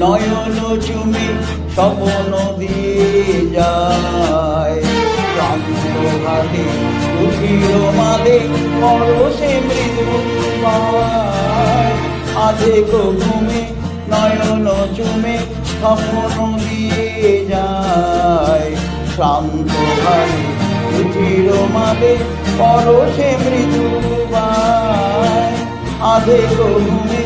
নয়ন চুমে স্বপ্ন দিয়ে যায়। ক্লান্ত ঘাটে রুধির মালে পরশে মৃদু পায়। আধেক ঘুমে নয়ন চুমে স্বপ্ন দিয়ে যায়। শান্ত ঘাটে রুধির মালে পরশে মৃদু পায়। আধেক ঘুমে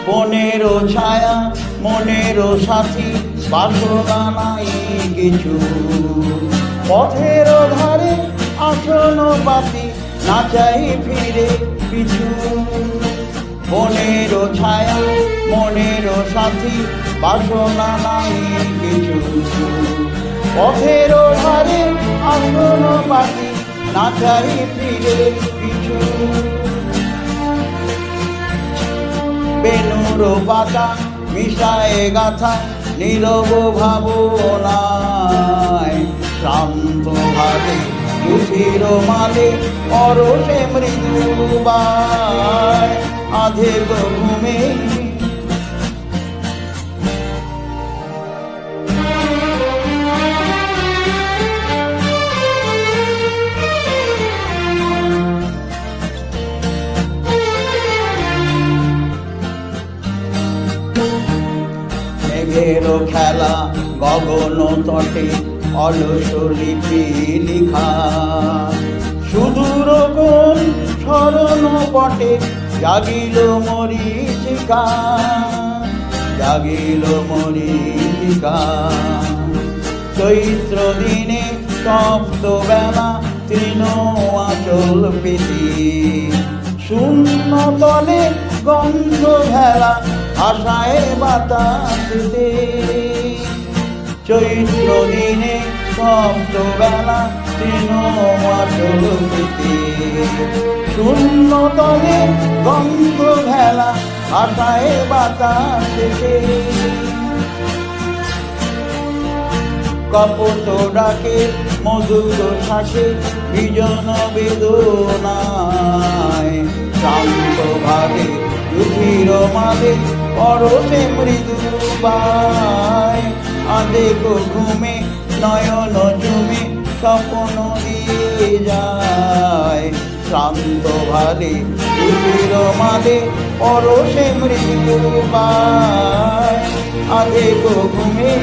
মনেরও ছায়া মনেরও সাথী বাসনা নাই কিছু। পথের ধারে আসন পাতি না চাই ফিরে পিছু। মনেরও ছায়া মনেরও সাথী বাসনা নাই কিছু। পথের ধারে আসন পাতি না চাই ফিরে পিছু। বেনুর পাতা মিশায় গাথা নীরব ভাবনায়। শান্ত ভাবে রুধির মালে পরশে মৃদু বায়। আধেক ঘুমে মেঘের খেলা গগন তটে অলস লিপি লিখা। সুদূর কোন স্মরণ পটে জাগিল মরীচিকা। জাগিল মরীচিকা। চৈত্র দিনে তপ্ত বেলা তৃণ আঁচল পেতি। শূন্য তলে গন্ধ ভেলা আশায় বাতাসে। চৈত্র দিনে তপ্ত বেলা তৃণ আঁচল পেতি। শূন্য তলে গন্ধ ভেলা আশায় বাতাসে। কপট ডাকে মধুর শ্বাসে বিজন বেদনায়। শান্ত ভাবে রুধির মালে পরশে মৃদু পায়। আধেক ঘুমে নয়ন চুমে স্বপ্ন দিয়ে যায়। শান্ত ভাবে রুধির মালে পরশে মৃদু পায়। আধেক ঘুমে